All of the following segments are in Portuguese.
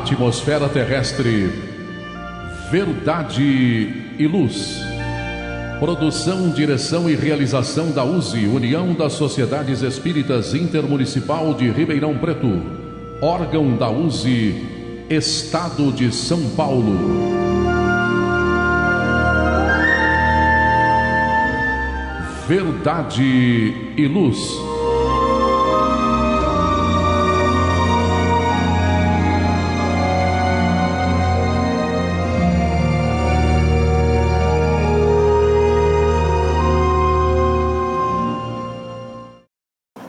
atmosfera terrestre, Verdade e Luz. Produção, direção e realização da USE, União das Sociedades Espíritas Intermunicipal de Ribeirão Preto. Órgão da USE, Estado de São Paulo. Verdade e Luz.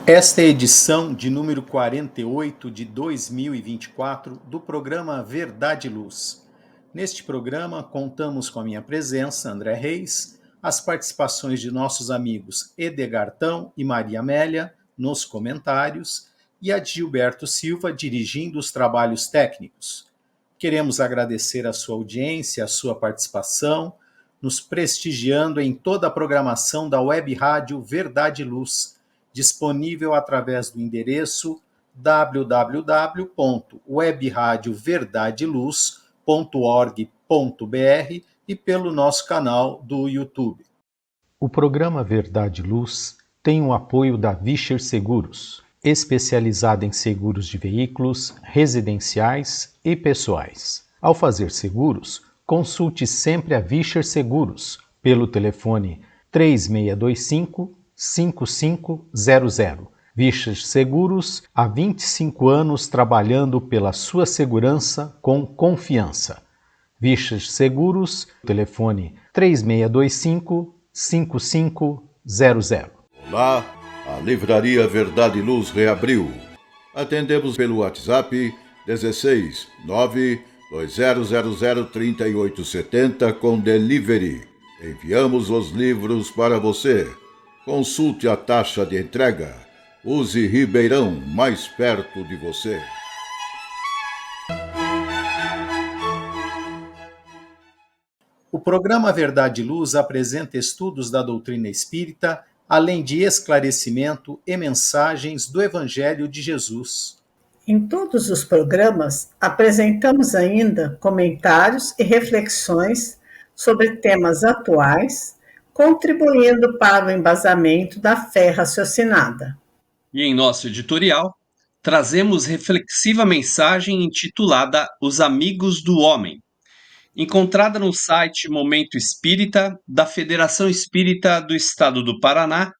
Esta é a edição de número 48 de 2024 do programa Verdade e Luz. Neste programa, contamos com a minha presença, André Reis, as participações de nossos amigos Edgartão e Maria Amélia nos comentários e a de Gilberto Silva dirigindo os trabalhos técnicos. Queremos agradecer a sua audiência, a sua participação, nos prestigiando em toda a programação da Web Rádio Verdade e Luz, disponível através do endereço www.webradioverdadeluz.org.br e pelo nosso canal do YouTube. O programa Verdade e Luz tem o apoio da Vischer Seguros, especializada em seguros de veículos, residenciais e pessoais. Ao fazer seguros, consulte sempre a Vischer Seguros pelo telefone 3625-5500. Vischer Seguros, há 25 anos trabalhando pela sua segurança com confiança. Vischer Seguros, telefone 3625-5500. Olá, a Livraria Verdade e Luz reabriu. Atendemos pelo WhatsApp 16 920003870 com delivery. Enviamos os livros para você. Consulte a taxa de entrega. Use Ribeirão, mais perto de você. O programa Verdade e Luz apresenta estudos da doutrina espírita, além de esclarecimento e mensagens do Evangelho de Jesus. Em todos os programas, apresentamos ainda comentários e reflexões sobre temas atuais, contribuindo para o embasamento da fé raciocinada. E em nosso editorial, trazemos reflexiva mensagem intitulada Os Amigos do Homem, encontrada no site Momento Espírita da Federação Espírita do Estado do Paraná,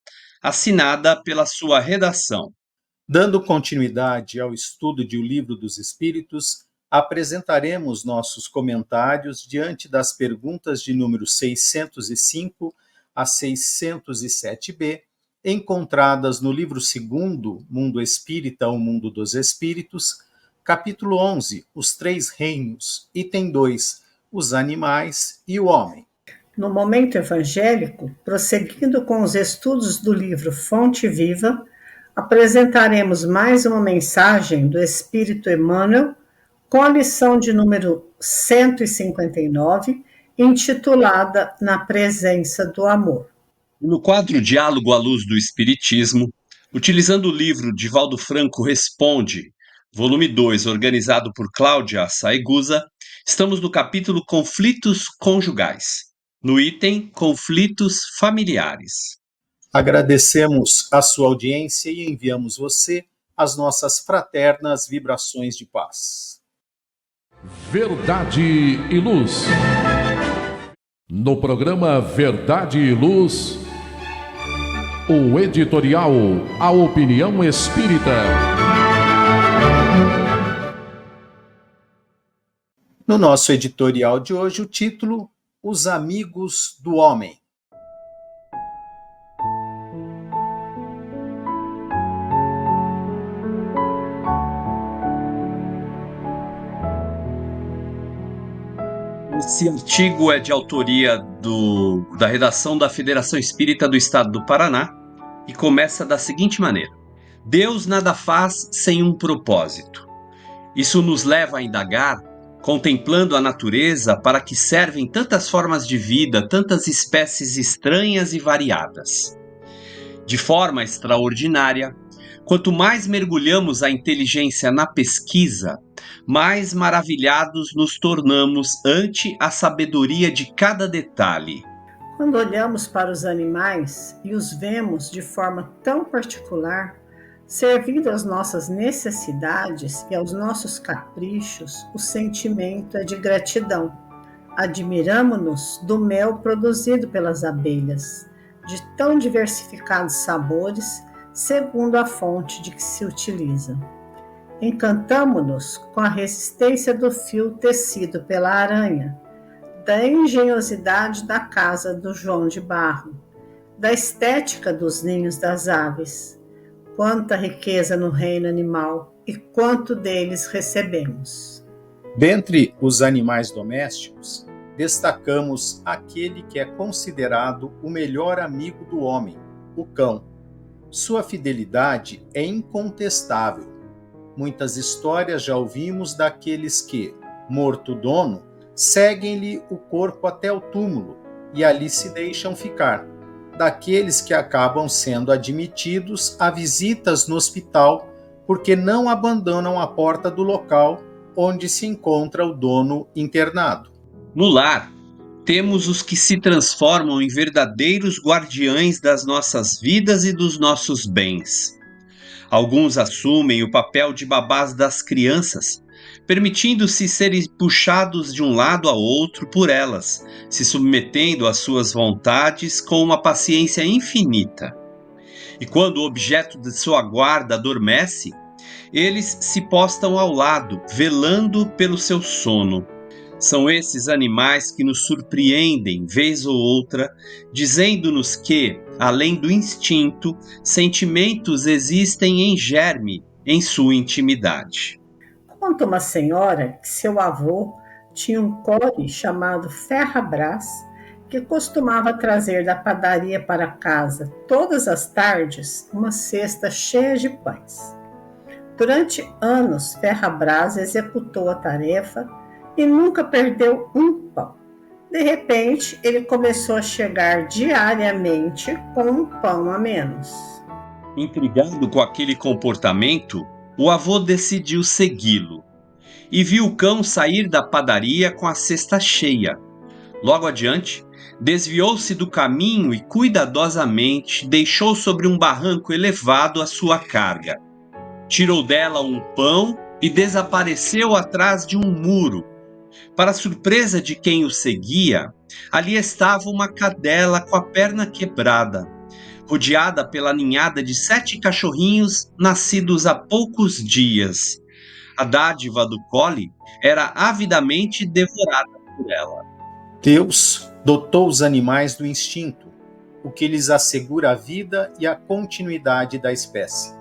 assinada pela sua redação. Dando continuidade ao estudo de O Livro dos Espíritos, apresentaremos nossos comentários diante das perguntas de número 605 a 607b, encontradas no livro 2º, Mundo Espírita, o Mundo dos Espíritos, capítulo 11, Os Três Reinos, item 2, Os Animais e o Homem. No Momento Evangélico, prosseguindo com os estudos do livro Fonte Viva, apresentaremos mais uma mensagem do Espírito Emmanuel com a lição de número 159, intitulada Na Presença do Amor. No quadro Diálogo à Luz do Espiritismo, utilizando o livro Divaldo Franco Responde, volume 2, organizado por Cláudia Saegusa, estamos no capítulo Conflitos Conjugais, no item Conflitos Familiares. Agradecemos a sua audiência e enviamos você as nossas fraternas vibrações de paz. Verdade e Luz. No programa Verdade e Luz, o editorial A Opinião Espírita. No nosso editorial de hoje, o título Os Amigos do Homem. Esse artigo é de autoria da redação da Federação Espírita do Estado do Paraná e começa da seguinte maneira: Deus nada faz sem um propósito. Isso nos leva a indagar, contemplando a natureza, para que servem tantas formas de vida, tantas espécies estranhas e variadas. De forma extraordinária, Quanto mais mergulhamos a inteligência na pesquisa, mais maravilhados nos tornamos ante a sabedoria de cada detalhe. Quando olhamos para os animais e os vemos de forma tão particular, servindo às nossas necessidades e aos nossos caprichos, o sentimento é de gratidão. Admiramo-nos do mel produzido pelas abelhas, de tão diversificados sabores, segundo a fonte de que se utiliza. Encantamo-nos com a resistência do fio tecido pela aranha, da engenhosidade da casa do João de Barro, da estética dos ninhos das aves. Quanta riqueza no reino animal e quanto deles recebemos. Dentre os animais domésticos, destacamos aquele que é considerado o melhor amigo do homem, o cão. Sua fidelidade é incontestável. Muitas histórias já ouvimos daqueles que, morto o dono, seguem-lhe o corpo até o túmulo e ali se deixam ficar. Daqueles que acabam sendo admitidos a visitas no hospital porque não abandonam a porta do local onde se encontra o dono internado. No lar, temos os que se transformam em verdadeiros guardiães das nossas vidas e dos nossos bens. Alguns assumem o papel de babás das crianças, permitindo-se serem puxados de um lado a outro por elas, se submetendo às suas vontades com uma paciência infinita. E quando o objeto de sua guarda adormece, eles se postam ao lado, velando pelo seu sono. São esses animais que nos surpreendem, vez ou outra, dizendo-nos que, além do instinto, sentimentos existem em germe, em sua intimidade. Conta uma senhora que seu avô tinha um core chamado Ferrabras, que costumava trazer da padaria para casa, todas as tardes, uma cesta cheia de pães. Durante anos, Ferrabras executou a tarefa e nunca perdeu um pão. De repente, ele começou a chegar diariamente com um pão a menos. Intrigado com aquele comportamento, o avô decidiu segui-lo e viu o cão sair da padaria com a cesta cheia. Logo adiante, desviou-se do caminho e cuidadosamente deixou sobre um barranco elevado a sua carga. Tirou dela um pão e desapareceu atrás de um muro. Para surpresa de quem o seguia, ali estava uma cadela com a perna quebrada, rodeada pela ninhada de 7 cachorrinhos nascidos há poucos dias. A dádiva do Collie era avidamente devorada por ela. Deus dotou os animais do instinto, o que lhes assegura a vida e a continuidade da espécie.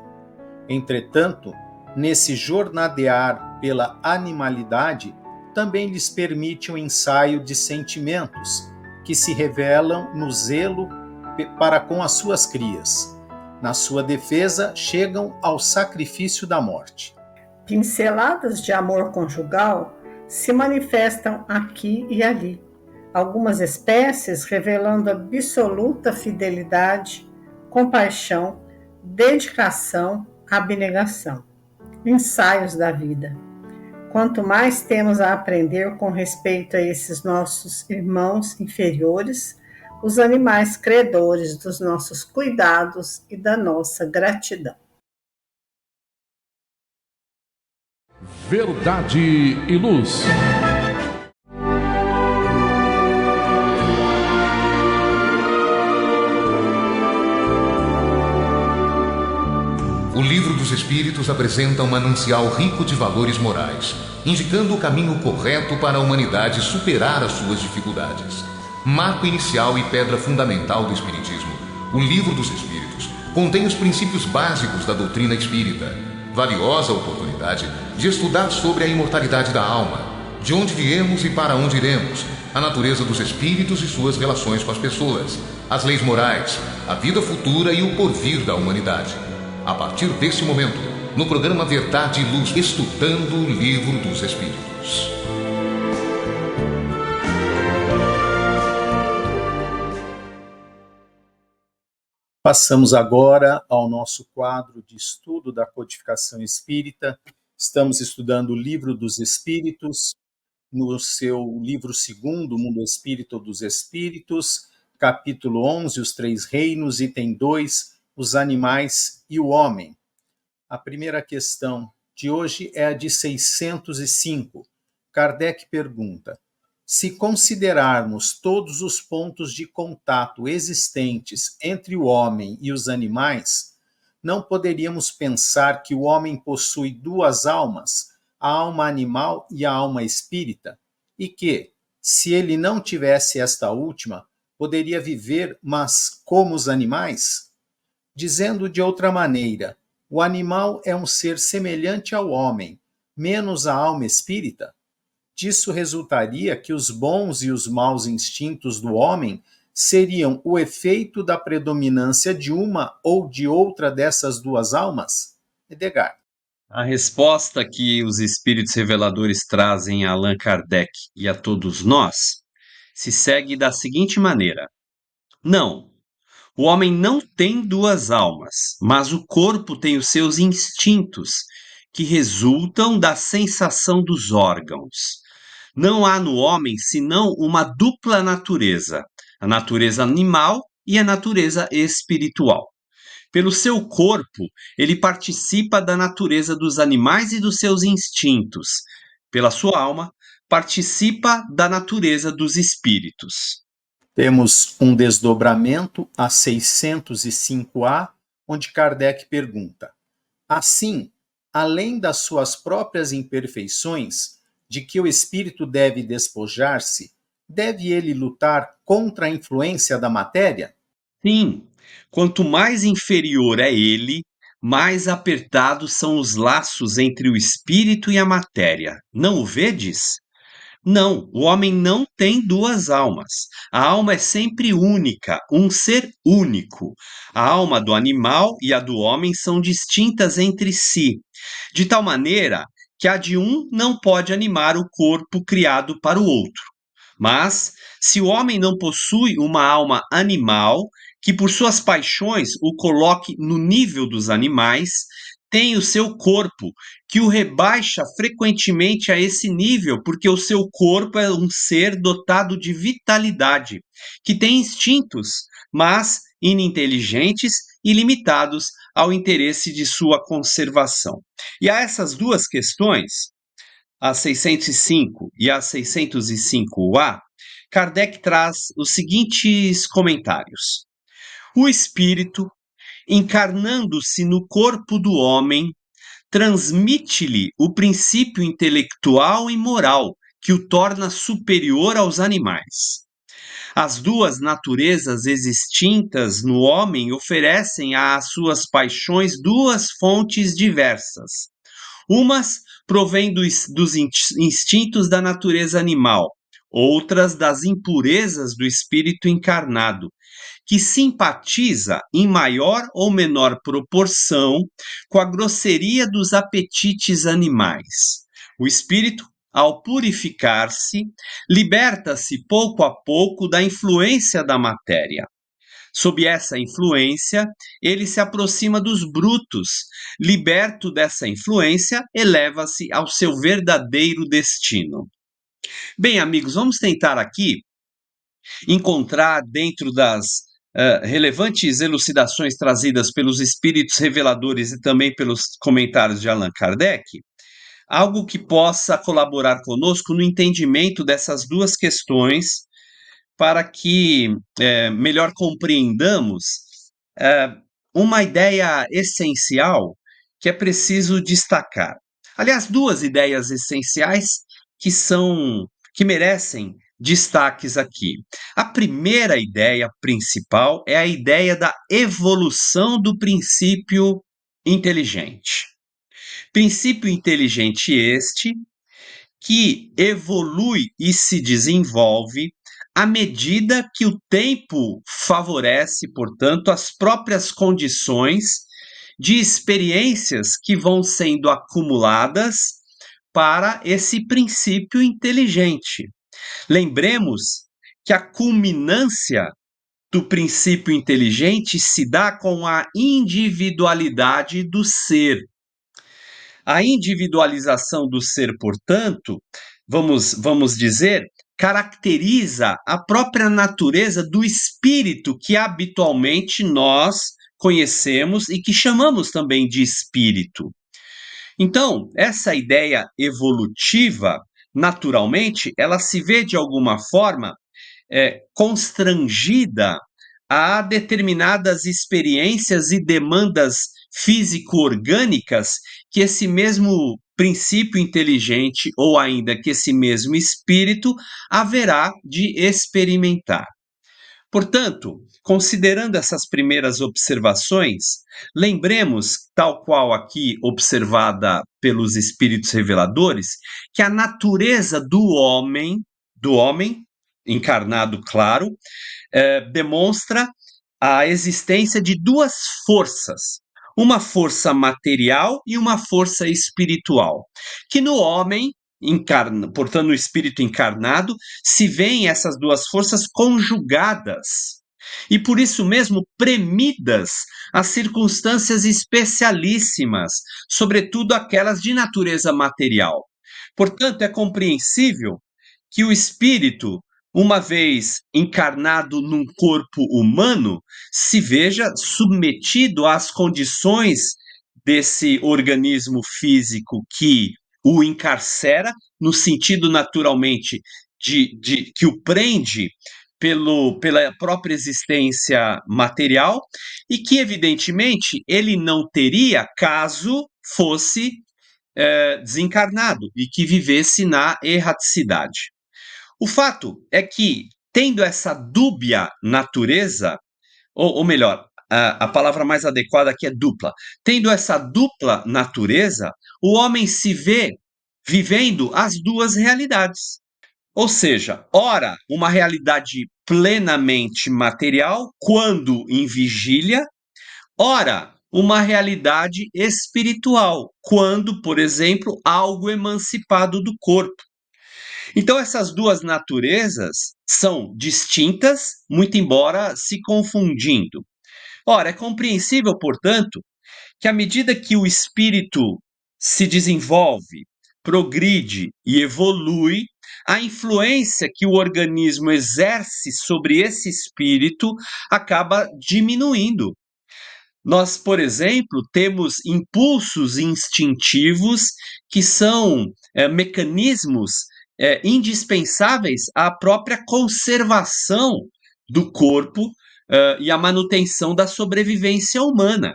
Entretanto, nesse jornadear pela animalidade, também lhes permite um ensaio de sentimentos que se revelam no zelo para com as suas crias. Na sua defesa, chegam ao sacrifício da morte. Pinceladas de amor conjugal se manifestam aqui e ali. Algumas espécies revelando absoluta fidelidade, compaixão, dedicação, abnegação. Ensaios da vida. Quanto mais temos a aprender com respeito a esses nossos irmãos inferiores, os animais credores dos nossos cuidados e da nossa gratidão. Verdade e Luz. O Livro dos Espíritos apresenta um manancial rico de valores morais, indicando o caminho correto para a humanidade superar as suas dificuldades. Marco inicial e pedra fundamental do Espiritismo, o Livro dos Espíritos contém os princípios básicos da doutrina espírita. Valiosa oportunidade de estudar sobre a imortalidade da alma, de onde viemos e para onde iremos, a natureza dos espíritos e suas relações com as pessoas, as leis morais, a vida futura e o porvir da humanidade. A partir desse momento, no programa Verdade e Luz, estudando o Livro dos Espíritos. Passamos agora ao nosso quadro de estudo da codificação espírita. Estamos estudando o Livro dos Espíritos, no seu livro segundo, Mundo Espírita dos Espíritos, capítulo 11, Os Três Reinos, item 2, Os Animais e o Homem. A primeira questão de hoje é a de 605. Kardec pergunta: se considerarmos todos os pontos de contato existentes entre o homem e os animais, não poderíamos pensar que o homem possui duas almas, a alma animal e a alma espírita, e que, se ele não tivesse esta última, poderia viver, mas como os animais? Dizendo de outra maneira, o animal é um ser semelhante ao homem, menos a alma espírita? Disso resultaria que os bons e os maus instintos do homem seriam o efeito da predominância de uma ou de outra dessas duas almas? Edgar. A resposta que os espíritos reveladores trazem a Allan Kardec e a todos nós se segue da seguinte maneira: não, o homem não tem duas almas, mas o corpo tem os seus instintos, que resultam da sensação dos órgãos. Não há no homem senão uma dupla natureza, a natureza animal e a natureza espiritual. Pelo seu corpo, ele participa da natureza dos animais e dos seus instintos. Pela sua alma, participa da natureza dos espíritos. Temos um desdobramento a 605A, onde Kardec pergunta: assim, além das suas próprias imperfeições, de que o espírito deve despojar-se, deve ele lutar contra a influência da matéria? Sim, quanto mais inferior é ele, mais apertados são os laços entre o espírito e a matéria. Não o vedes? Não, o homem não tem duas almas. A alma é sempre única, um ser único. A alma do animal e a do homem são distintas entre si, de tal maneira que a de um não pode animar o corpo criado para o outro. Mas, se o homem não possui uma alma animal, que por suas paixões o coloque no nível dos animais, tem o seu corpo, que o rebaixa frequentemente a esse nível, porque o seu corpo é um ser dotado de vitalidade, que tem instintos, mas ininteligentes e limitados ao interesse de sua conservação. E a essas duas questões, a 605 e a 605A, Kardec traz os seguintes comentários. O espírito, encarnando-se no corpo do homem, transmite-lhe o princípio intelectual e moral que o torna superior aos animais. As duas naturezas existintas no homem oferecem às suas paixões duas fontes diversas. Umas provêm dos instintos da natureza animal, outras das impurezas do espírito encarnado, que simpatiza em maior ou menor proporção com a grosseria dos apetites animais. O espírito, ao purificar-se, liberta-se pouco a pouco da influência da matéria. Sob essa influência, ele se aproxima dos brutos. Liberto dessa influência, eleva-se ao seu verdadeiro destino. Bem, amigos, vamos tentar aqui encontrar dentro das relevantes elucidações trazidas pelos espíritos reveladores e também pelos comentários de Allan Kardec, algo que possa colaborar conosco no entendimento dessas duas questões, para que melhor compreendamos uma ideia essencial que é preciso destacar. Aliás, duas ideias essenciais que merecem destaques aqui. A primeira ideia principal é a ideia da evolução do princípio inteligente. Princípio inteligente este que evolui e se desenvolve à medida que o tempo favorece, portanto, as próprias condições de experiências que vão sendo acumuladas para esse princípio inteligente. Lembremos que a culminância do princípio inteligente se dá com a individualidade do ser. A individualização do ser, portanto, vamos dizer, caracteriza a própria natureza do espírito que habitualmente nós conhecemos e que chamamos também de espírito. Então, essa ideia evolutiva, naturalmente, ela se vê de alguma forma constrangida a determinadas experiências e demandas físico-orgânicas que esse mesmo princípio inteligente, ou ainda que esse mesmo espírito, haverá de experimentar. Portanto, considerando essas primeiras observações, lembremos, tal qual aqui observada pelos espíritos reveladores, que a natureza do homem encarnado, claro, demonstra a existência de duas forças, uma força material e uma força espiritual, que no homem, portanto no espírito encarnado, se veem essas duas forças conjugadas e por isso mesmo premidas a circunstâncias especialíssimas, sobretudo aquelas de natureza material. Portanto, é compreensível que o espírito, uma vez encarnado num corpo humano, se veja submetido às condições desse organismo físico que o encarcera, no sentido naturalmente de que o prende pela própria existência material, e que, evidentemente, ele não teria caso fosse desencarnado e que vivesse na erraticidade. O fato é que, tendo essa dúbia natureza, ou melhor, a palavra mais adequada aqui é dupla, tendo essa dupla natureza, o homem se vê vivendo as duas realidades. Ou seja, ora, uma realidade plenamente material, quando em vigília, ora, uma realidade espiritual, quando, por exemplo, algo emancipado do corpo. Então, essas duas naturezas são distintas, muito embora se confundindo. Ora, é compreensível, portanto, que à medida que o espírito se desenvolve, progride e evolui, a influência que o organismo exerce sobre esse espírito acaba diminuindo. Nós, por exemplo, temos impulsos instintivos que são mecanismos indispensáveis à própria conservação do corpo e à manutenção da sobrevivência humana.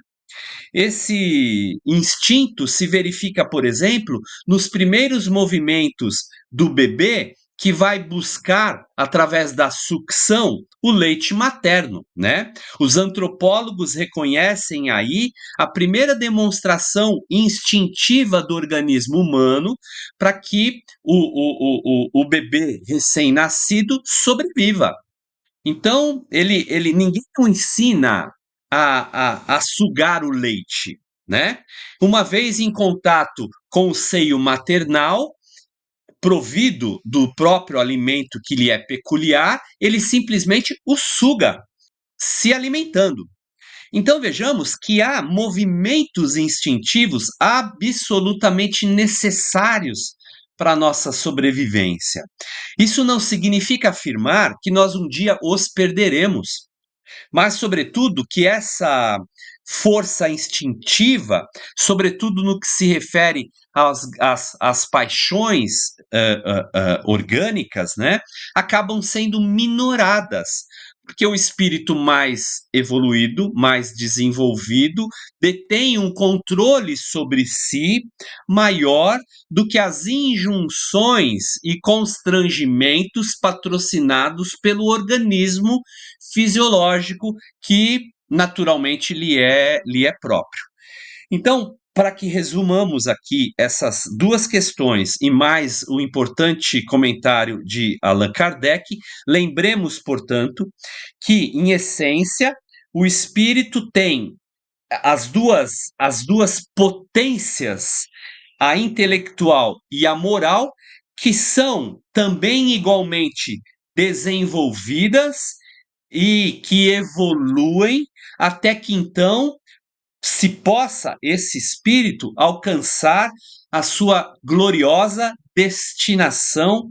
Esse instinto se verifica, por exemplo, nos primeiros movimentos do bebê que vai buscar, através da sucção, o leite materno, né? Os antropólogos reconhecem aí a primeira demonstração instintiva do organismo humano para que o bebê recém-nascido sobreviva. Então, ninguém o ensina a sugar o leite, né? Uma vez em contato com o seio maternal, provido do próprio alimento que lhe é peculiar, ele simplesmente o suga, se alimentando. Então vejamos que há movimentos instintivos absolutamente necessários para a nossa sobrevivência. Isso não significa afirmar que nós um dia os perderemos, mas, sobretudo, que essa força instintiva, sobretudo no que se refere às paixões orgânicas, né, acabam sendo minoradas, porque o espírito mais evoluído, mais desenvolvido, detém um controle sobre si maior do que as injunções e constrangimentos patrocinados pelo organismo fisiológico que naturalmente lhe é próprio. Então, para que resumamos aqui essas duas questões e mais o importante comentário de Allan Kardec, lembremos, portanto, que, em essência, o espírito tem as duas potências, a intelectual e a moral, que são também igualmente desenvolvidas e que evoluem até que então se possa esse espírito alcançar a sua gloriosa destinação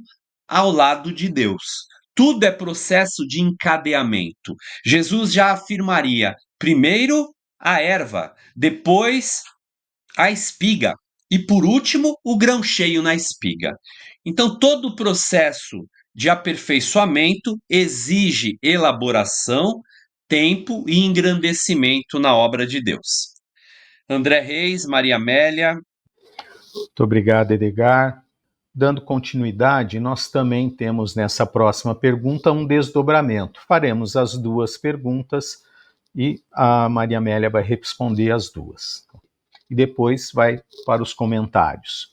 ao lado de Deus. Tudo é processo de encadeamento. Jesus já afirmaria: primeiro a erva, depois a espiga e por último o grão cheio na espiga. Então todo o processo de aperfeiçoamento exige elaboração, tempo e engrandecimento na obra de Deus. André Reis, Maria Amélia. Muito obrigado, Edgar. Dando continuidade, nós também temos nessa próxima pergunta um desdobramento. Faremos as duas perguntas e a Maria Amélia vai responder as duas. E depois vai para os comentários.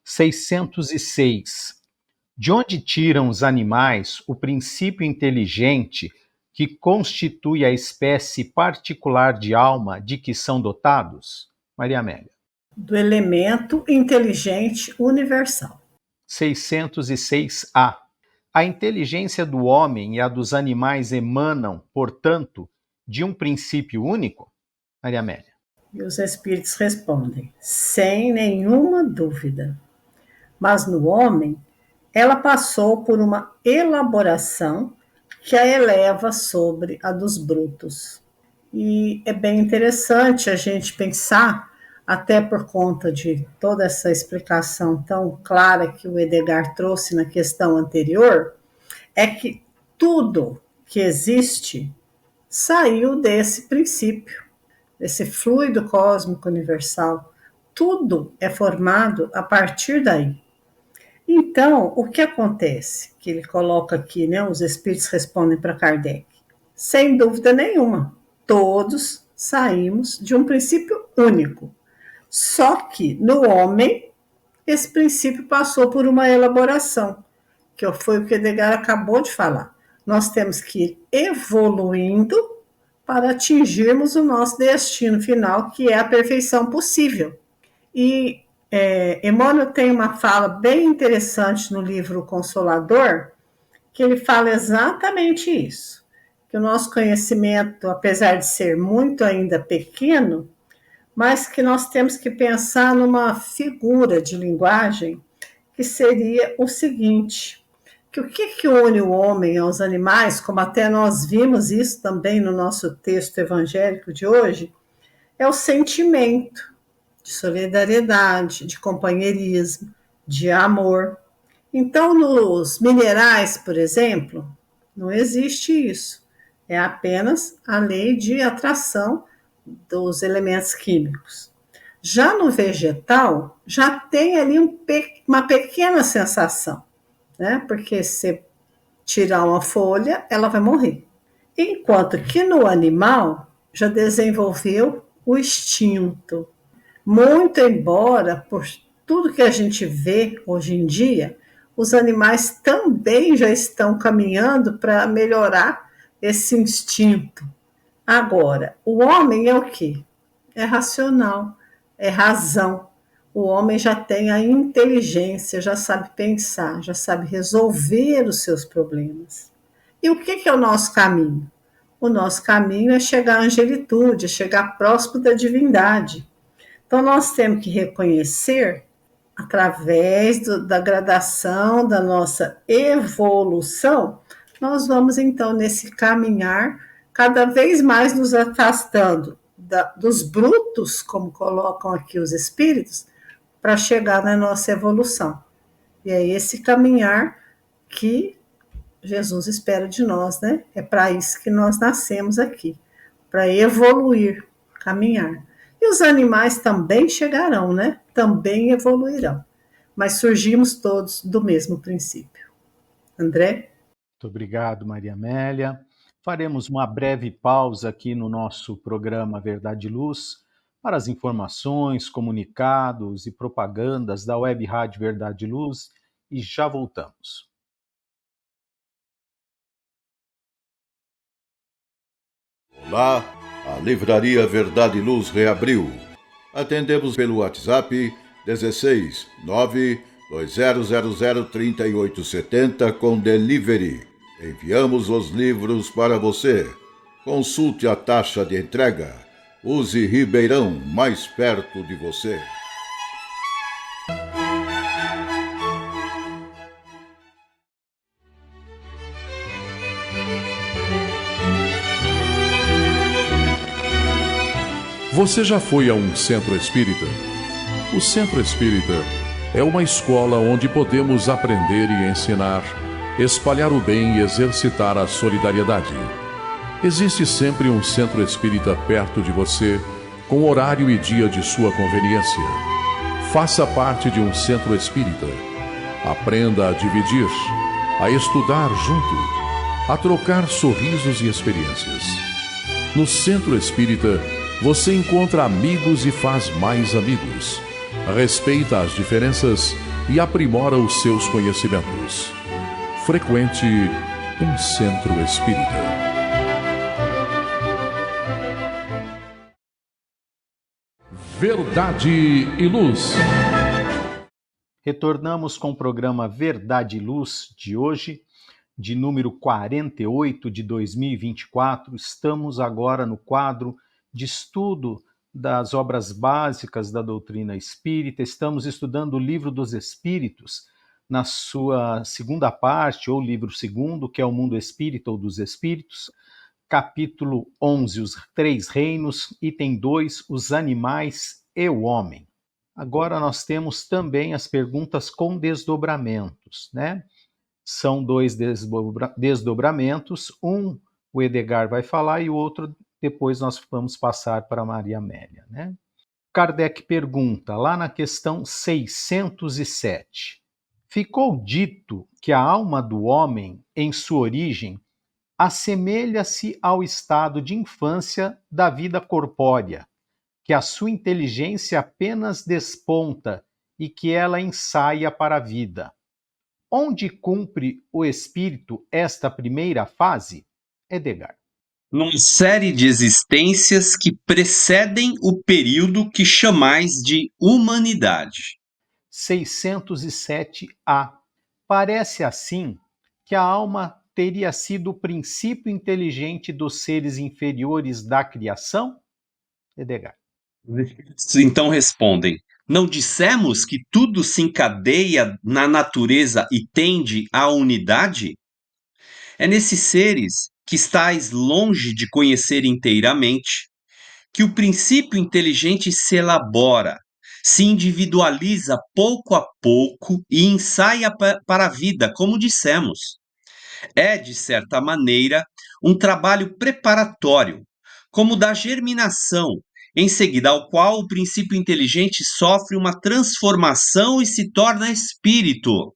606. De onde tiram os animais o princípio inteligente que constitui a espécie particular de alma de que são dotados? Maria Amélia. Do elemento inteligente universal. 606A. A inteligência do homem e a dos animais emanam, portanto, de um princípio único? Maria Amélia. E os espíritos respondem, sem nenhuma dúvida. Mas no homem, ela passou por uma elaboração que a eleva sobre a dos brutos. E é bem interessante a gente pensar, até por conta de toda essa explicação tão clara que o Edgar trouxe na questão anterior, é que tudo que existe saiu desse princípio, desse fluido cósmico universal. Tudo é formado a partir daí. Então, o que acontece? Que ele coloca aqui, né? Os espíritos respondem para Kardec. Sem dúvida nenhuma, todos saímos de um princípio único. Só que no homem, esse princípio passou por uma elaboração, que foi o que Edgar acabou de falar. Nós temos que ir evoluindo para atingirmos o nosso destino final, que é a perfeição possível. E Emmanuel tem uma fala bem interessante no livro Consolador, que ele fala exatamente isso, que o nosso conhecimento, apesar de ser muito ainda pequeno, mas que nós temos que pensar numa figura de linguagem que seria o seguinte, que o que une o homem aos animais, como até nós vimos isso também no nosso texto evangélico de hoje, é o sentimento de solidariedade, de companheirismo, de amor. Então, nos minerais, por exemplo, não existe isso. É apenas a lei de atração dos elementos químicos. Já no vegetal, já tem ali uma pequena sensação, né? Porque se tirar uma folha, ela vai morrer. Enquanto que no animal, já desenvolveu o instinto. Muito embora, por tudo que a gente vê hoje em dia, os animais também já estão caminhando para melhorar esse instinto. Agora, o homem é o quê? É racional, é razão. O homem já tem a inteligência, já sabe pensar, já sabe resolver os seus problemas. E o que é o nosso caminho? O nosso caminho é chegar à angelitude, é chegar próximo da divindade. Então, nós temos que reconhecer, através da gradação da nossa evolução, nós vamos, então, nesse caminhar, cada vez mais nos afastando dos brutos, como colocam aqui os espíritos, para chegar na nossa evolução. E é esse caminhar que Jesus espera de nós, né? É para isso que nós nascemos aqui, para evoluir, caminhar. E os animais também chegarão, né? Também evoluirão. Mas surgimos todos do mesmo princípio. André? Muito obrigado, Maria Amélia. Faremos uma breve pausa aqui no nosso programa Verdade e Luz para as informações, comunicados e propagandas da Web Rádio Verdade e Luz e já voltamos. Olá, a Livraria Verdade e Luz reabriu. Atendemos pelo WhatsApp 16 920003870 com delivery. Enviamos os livros para você. Consulte a taxa de entrega. Use Ribeirão, mais perto de você. Você já foi a um centro espírita? O centro espírita é uma escola onde podemos aprender e ensinar, espalhar o bem e exercitar a solidariedade. Existe sempre um centro espírita perto de você, com horário e dia de sua conveniência. Faça parte de um centro espírita. Aprenda a dividir, a estudar junto, a trocar sorrisos e experiências. No centro espírita, você encontra amigos e faz mais amigos. Respeita as diferenças e aprimora os seus conhecimentos. Frequente um centro espírita. Verdade e Luz. Retornamos com o programa Verdade e Luz de hoje, de número 48 de 2024. Estamos agora no quadro de estudo das obras básicas da doutrina espírita. Estamos estudando o Livro dos Espíritos, na sua segunda parte, ou livro segundo, que é o Mundo Espírita ou dos Espíritos, capítulo 11, os três reinos, item 2, os animais e o homem. Agora nós temos também as perguntas com desdobramentos, né? São dois desdobramentos, um o Edgar vai falar e o outro depois nós vamos passar para a Maria Amélia, né? Kardec pergunta, lá na questão 607, ficou dito que a alma do homem, em sua origem, assemelha-se ao estado de infância da vida corpórea, que a sua inteligência apenas desponta e que ela ensaia para a vida. Onde cumpre o espírito esta primeira fase? Edgar. Numa série de existências que precedem o período que chamais de humanidade. 607A. Parece assim que a alma teria sido o princípio inteligente dos seres inferiores da criação? Edgar. Então respondem: não dissemos que tudo se encadeia na natureza e tende à unidade? É nesses seres que estais longe de conhecer inteiramente que o princípio inteligente se elabora, se individualiza pouco a pouco e ensaia para a vida, como dissemos. É, de certa maneira, um trabalho preparatório, como da germinação, em seguida ao qual o princípio inteligente sofre uma transformação e se torna espírito.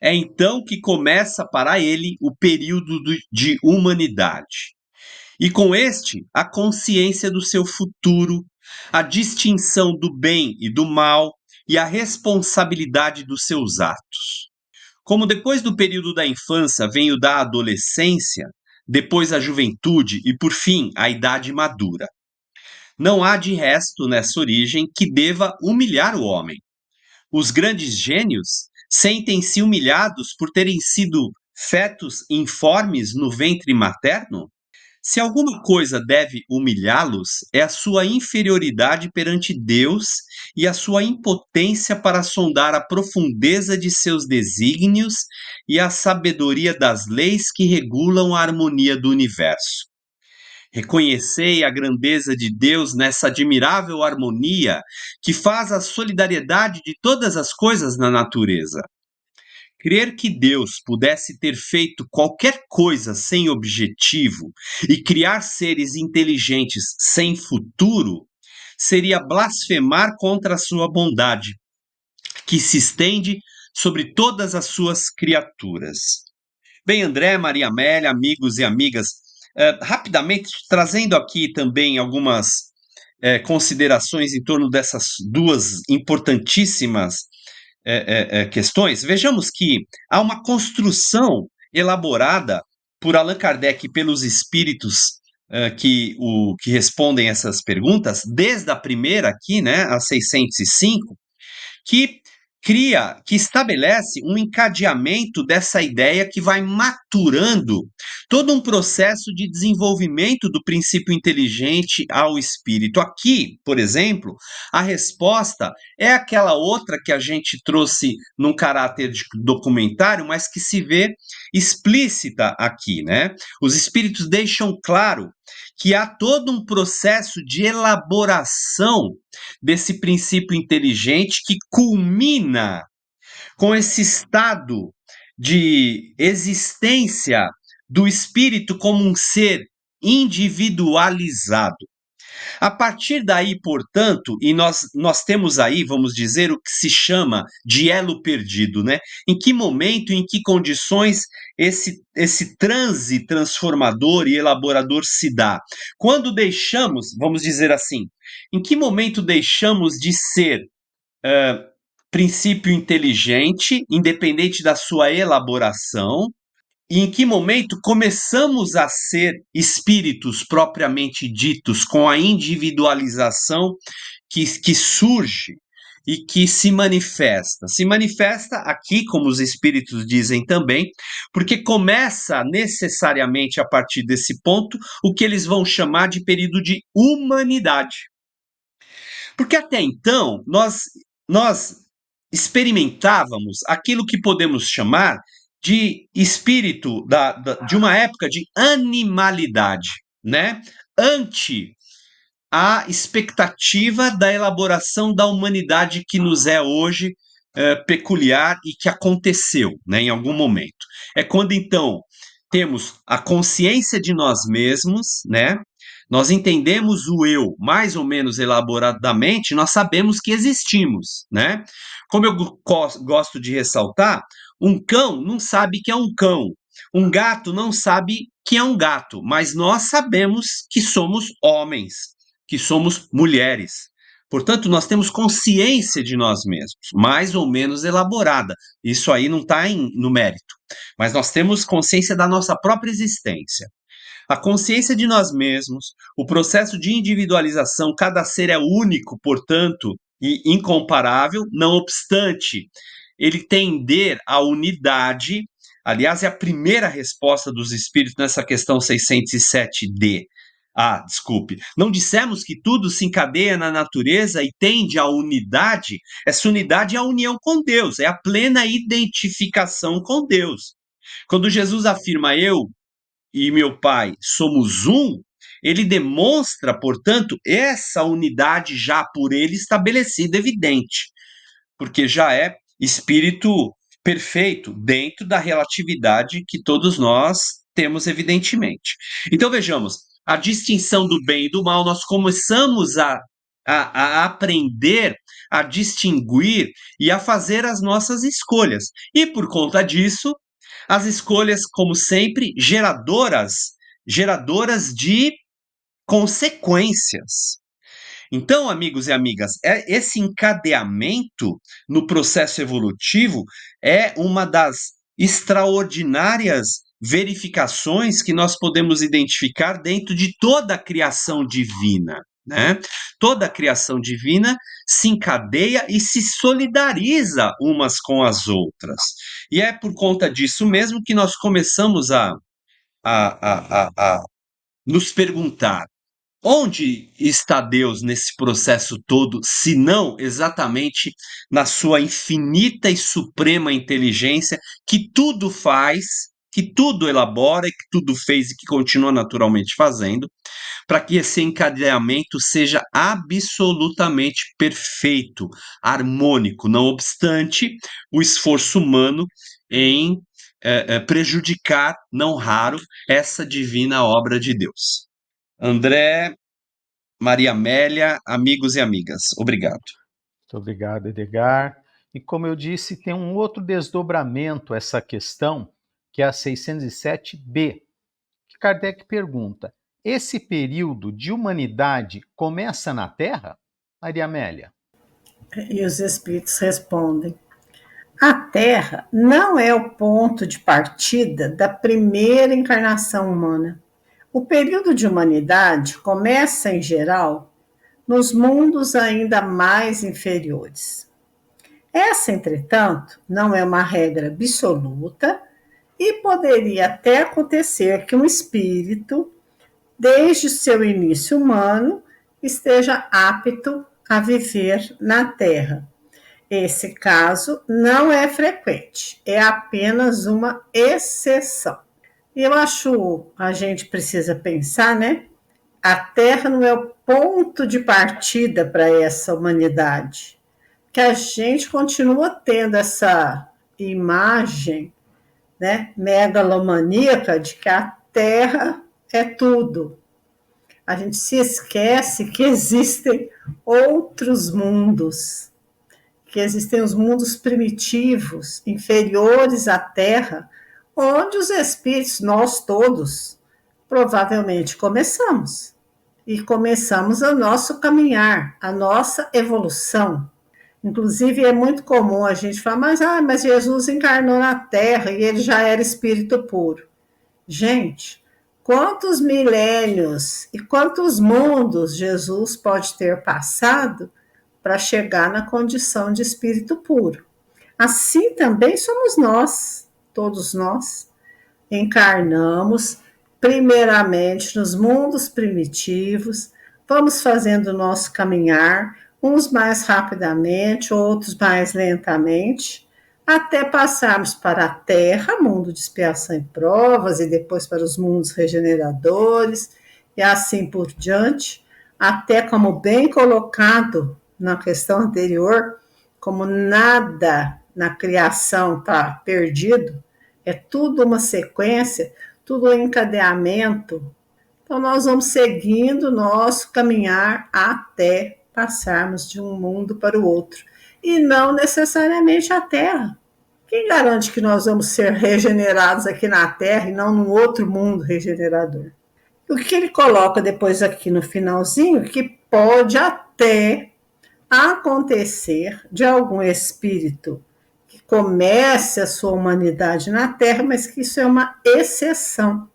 É então que começa para ele o período de humanidade. E com este, a consciência do seu futuro, a distinção do bem e do mal e a responsabilidade dos seus atos. Como depois do período da infância vem o da adolescência, depois a juventude e, por fim, a idade madura. Não há de resto nessa origem que deva humilhar o homem. Os grandes gênios sentem-se humilhados por terem sido fetos informes no ventre materno? Se alguma coisa deve humilhá-los, é a sua inferioridade perante Deus e a sua impotência para sondar a profundeza de seus desígnios e a sabedoria das leis que regulam a harmonia do universo. Reconhecei a grandeza de Deus nessa admirável harmonia que faz a solidariedade de todas as coisas na natureza. Crer que Deus pudesse ter feito qualquer coisa sem objetivo e criar seres inteligentes sem futuro seria blasfemar contra a sua bondade, que se estende sobre todas as suas criaturas. Bem, André, Maria Amélia, amigos e amigas, rapidamente trazendo aqui também algumas considerações em torno dessas duas importantíssimas questões, vejamos que há uma construção elaborada por Allan Kardec e pelos espíritos que respondem essas perguntas, desde a primeira aqui, né, a 605, que que estabelece um encadeamento dessa ideia que vai maturando todo um processo de desenvolvimento do princípio inteligente ao espírito. Aqui, por exemplo, a resposta é aquela outra que a gente trouxe num caráter de documentário, mas que se vê explícita aqui, né? Os espíritos deixam claro que há todo um processo de elaboração desse princípio inteligente que culmina com esse estado de existência do espírito como um ser individualizado. A partir daí, portanto, e nós temos aí, vamos dizer, o que se chama de elo perdido, né? Em que momento, em que condições esse transe transformador e elaborador se dá? Quando deixamos, vamos dizer assim, em que momento deixamos de ser princípio inteligente, independente da sua elaboração, e em que momento começamos a ser espíritos propriamente ditos, com a individualização que surge e que se manifesta? Se manifesta aqui, como os espíritos dizem também, porque começa necessariamente a partir desse ponto o que eles vão chamar de período de humanidade. Porque até então nós experimentávamos aquilo que podemos chamar de espírito de uma época de animalidade, né? Ante a expectativa da elaboração da humanidade que nos é hoje peculiar e que aconteceu, né, em algum momento. É quando então temos a consciência de nós mesmos, né? Nós entendemos o eu mais ou menos elaboradamente, nós sabemos que existimos, né? Como eu gosto de ressaltar, um cão não sabe que é um cão, um gato não sabe que é um gato, mas nós sabemos que somos homens, que somos mulheres. Portanto, nós temos consciência de nós mesmos, mais ou menos elaborada. Isso aí não está no mérito, mas nós temos consciência da nossa própria existência. A consciência de nós mesmos, o processo de individualização, cada ser é único, portanto, e incomparável, não obstante ele tender à unidade. Aliás, é a primeira resposta dos espíritos nessa questão 607D. Desculpe. Não dissemos que tudo se encadeia na natureza e tende à unidade? Essa unidade é a união com Deus, é a plena identificação com Deus. Quando Jesus afirma eu e meu Pai somos um, ele demonstra, portanto, essa unidade já por ele estabelecida, evidente, porque já é espírito perfeito dentro da relatividade que todos nós temos, evidentemente. Então vejamos, a distinção do bem e do mal, nós começamos a aprender a distinguir e a fazer as nossas escolhas. E por conta disso, as escolhas, como sempre, geradoras de consequências. Então, amigos e amigas, esse encadeamento no processo evolutivo é uma das extraordinárias verificações que nós podemos identificar dentro de toda a criação divina, né? Toda a criação divina se encadeia e se solidariza umas com as outras. E é por conta disso mesmo que nós começamos a nos perguntar: onde está Deus nesse processo todo, se não exatamente na sua infinita e suprema inteligência, que tudo faz, que tudo elabora e que tudo fez e que continua naturalmente fazendo, para que esse encadeamento seja absolutamente perfeito, harmônico, não obstante o esforço humano em prejudicar, não raro, essa divina obra de Deus. André, Maria Amélia, amigos e amigas, obrigado. Muito obrigado, Edgar. E como eu disse, tem um outro desdobramento essa questão, que é a 607B, que Kardec pergunta: esse período de humanidade começa na Terra? Maria Amélia. E os espíritos respondem: a Terra não é o ponto de partida da primeira encarnação humana. O período de humanidade começa, em geral, nos mundos ainda mais inferiores. Essa, entretanto, não é uma regra absoluta e poderia até acontecer que um espírito, desde o seu início humano, esteja apto a viver na Terra. Esse caso não é frequente, é apenas uma exceção. E eu acho a gente precisa pensar, né? A Terra não é o ponto de partida para essa humanidade. Que a gente continua tendo essa imagem, né, megalomaníaca de que a Terra é tudo. A gente se esquece que existem outros mundos, que existem os mundos primitivos, inferiores à Terra, onde os espíritos, nós todos, provavelmente começamos. E começamos o nosso caminhar, a nossa evolução. Inclusive, é muito comum a gente falar, mas Jesus encarnou na Terra e ele já era espírito puro. Gente, quantos milênios e quantos mundos Jesus pode ter passado para chegar na condição de espírito puro? Assim também somos nós, todos nós, encarnamos primeiramente nos mundos primitivos, vamos fazendo o nosso caminhar, uns mais rapidamente, outros mais lentamente, até passarmos para a Terra, mundo de expiação e provas, e depois para os mundos regeneradores, e assim por diante, até, como bem colocado na questão anterior, como nada na criação está perdido, é tudo uma sequência, tudo um encadeamento. Então, nós vamos seguindo o nosso caminhar até passarmos de um mundo para o outro. E não necessariamente a Terra. Quem garante que nós vamos ser regenerados aqui na Terra e não num outro mundo regenerador? O que ele coloca depois aqui no finalzinho, que pode até acontecer de algum espírito que comece a sua humanidade na Terra, mas que isso é uma exceção.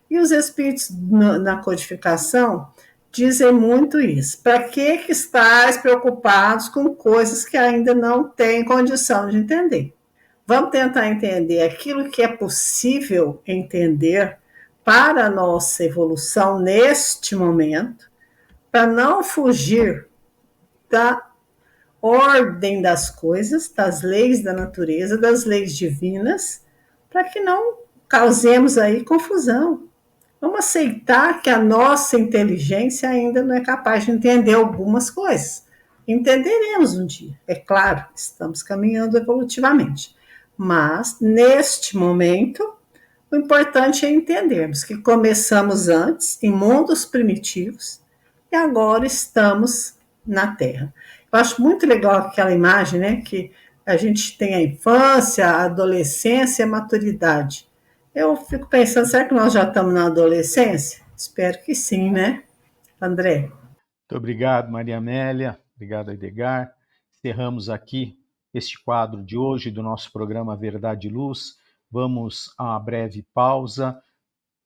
E os espíritos na codificação dizem muito isso. Para que estáis preocupados com coisas que ainda não têm condição de entender? Vamos tentar entender aquilo que é possível entender para a nossa evolução neste momento, para não fugir da ordem das coisas, das leis da natureza, das leis divinas, para que não causemos aí confusão. Vamos aceitar que a nossa inteligência ainda não é capaz de entender algumas coisas. Entenderemos um dia, é claro, estamos caminhando evolutivamente. Mas, neste momento, o importante é entendermos que começamos antes, em mundos primitivos, e agora estamos na Terra. Eu acho muito legal aquela imagem, né, que a gente tem a infância, a adolescência e a maturidade. Eu fico pensando, será que nós já estamos na adolescência? Espero que sim, né, André? Muito obrigado, Maria Amélia. Obrigado, Edgar. Encerramos aqui este quadro de hoje do nosso programa Verdade e Luz. Vamos a uma breve pausa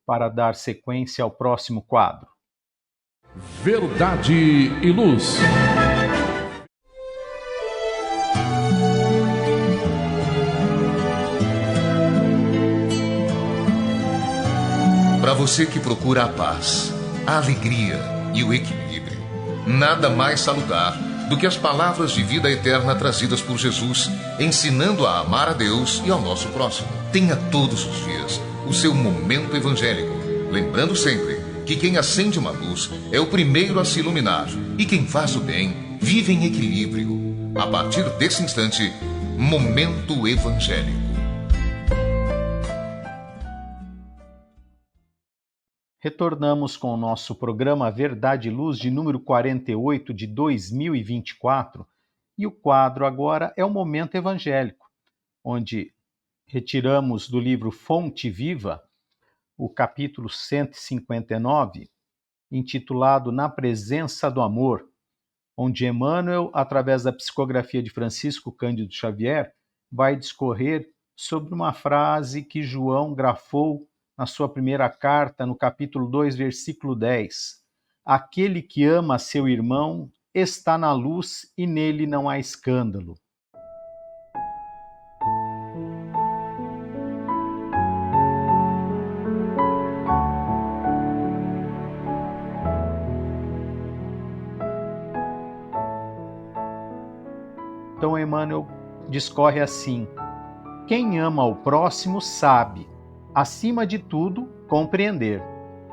para dar sequência ao próximo quadro. Verdade e Luz. Para você que procura a paz, a alegria e o equilíbrio, nada mais salutar do que as palavras de vida eterna trazidas por Jesus, ensinando a amar a Deus e ao nosso próximo. Tenha todos os dias o seu momento evangélico, lembrando sempre que quem acende uma luz é o primeiro a se iluminar e quem faz o bem vive em equilíbrio. A partir desse instante, Momento Evangélico. Retornamos com o nosso programa Verdade e Luz de número 48 de 2024 e o quadro agora é o Momento Evangélico, onde retiramos do livro Fonte Viva o capítulo 159, intitulado Na Presença do Amor, onde Emmanuel, através da psicografia de Francisco Cândido Xavier, vai discorrer sobre uma frase que João grafou na sua primeira carta, no capítulo 2, versículo 10. Aquele que ama seu irmão está na luz e nele não há escândalo. Então Emmanuel discorre assim: quem ama o próximo sabe, acima de tudo, compreender.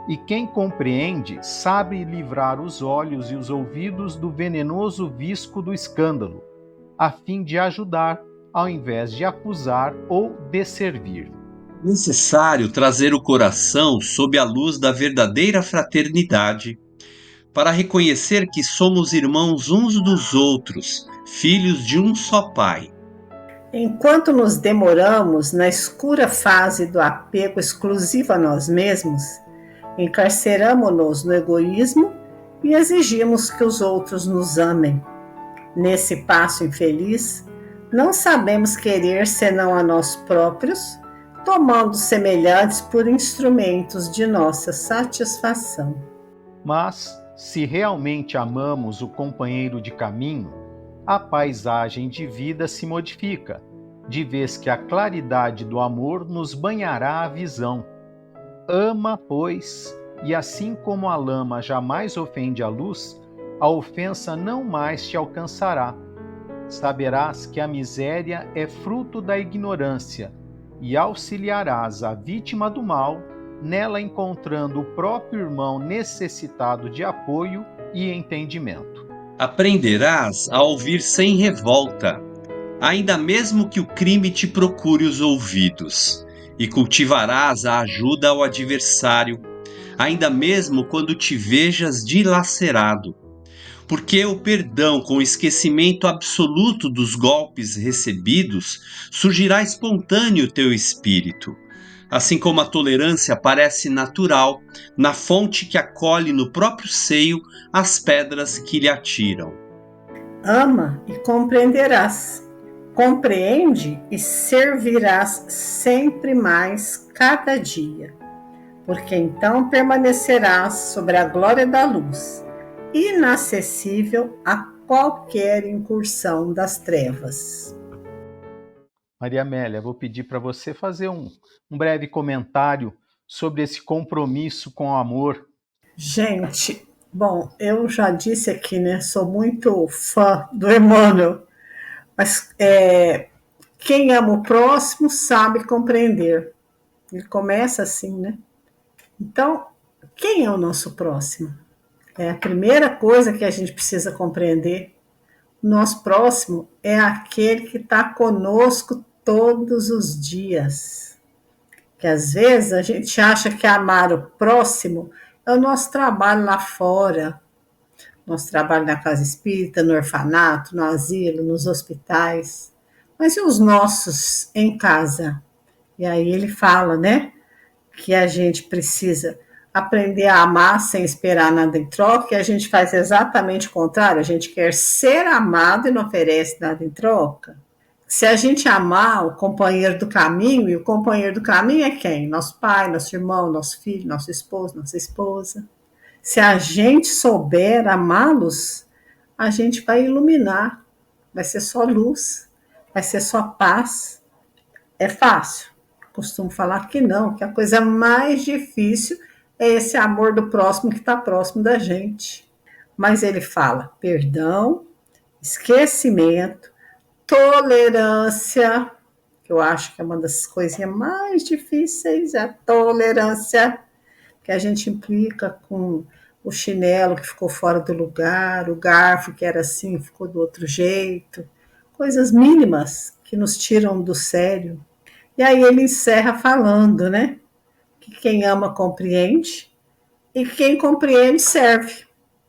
E quem compreende sabe livrar os olhos e os ouvidos do venenoso visco do escândalo, a fim de ajudar, ao invés de acusar ou desservir. Necessário trazer o coração sob a luz da verdadeira fraternidade, para reconhecer que somos irmãos uns dos outros, filhos de um só Pai. Enquanto nos demoramos na escura fase do apego exclusivo a nós mesmos, encarceramo-nos no egoísmo e exigimos que os outros nos amem. Nesse passo infeliz, não sabemos querer senão a nós próprios, tomando semelhantes por instrumentos de nossa satisfação. Mas, se realmente amamos o companheiro de caminho, a paisagem de vida se modifica, de vez que a claridade do amor nos banhará a visão. Ama, pois, e assim como a lama jamais ofende a luz, a ofensa não mais te alcançará. Saberás que a miséria é fruto da ignorância e auxiliarás a vítima do mal, nela encontrando o próprio irmão necessitado de apoio e entendimento. Aprenderás a ouvir sem revolta, ainda mesmo que o crime te procure os ouvidos, e cultivarás a ajuda ao adversário, ainda mesmo quando te vejas dilacerado, porque o perdão com o esquecimento absoluto dos golpes recebidos surgirá espontâneo teu espírito, assim como a tolerância parece natural na fonte que acolhe no próprio seio as pedras que lhe atiram. Ama e compreenderás. Compreende e servirás sempre mais cada dia, porque então permanecerás sobre a glória da luz, inacessível a qualquer incursão das trevas. Maria Amélia, vou pedir para você fazer um breve comentário sobre esse compromisso com o amor. Gente, bom, eu já disse aqui, né? Sou muito fã do Emmanuel, mas quem ama o próximo sabe compreender. Ele começa assim, né? Então, quem é o nosso próximo? É a primeira coisa que a gente precisa compreender. O nosso próximo é aquele que está conosco todos os dias. Que às vezes a gente acha que amar o próximo é o nosso trabalho lá fora, nosso trabalho na casa espírita, no orfanato, no asilo, nos hospitais. Mas e os nossos em casa? E aí ele fala, né, que a gente precisa aprender a amar sem esperar nada em troca, e a gente faz exatamente o contrário, a gente quer ser amado e não oferece nada em troca. Se a gente amar o companheiro do caminho, e o companheiro do caminho é quem? Nosso pai, nosso irmão, nosso filho, nosso esposo, nossa esposa. Se a gente souber amá-los, a gente vai iluminar, vai ser só luz, vai ser só paz. É fácil? Costumo falar que não, que a coisa mais difícil é esse amor do próximo que está próximo da gente. Mas ele fala perdão, esquecimento, tolerância, que eu acho que é uma das coisinhas mais difíceis, é a tolerância, que a gente implica com o chinelo que ficou fora do lugar, o garfo que era assim, ficou do outro jeito, coisas mínimas que nos tiram do sério. E aí ele encerra falando, né? Que quem ama compreende e quem compreende serve.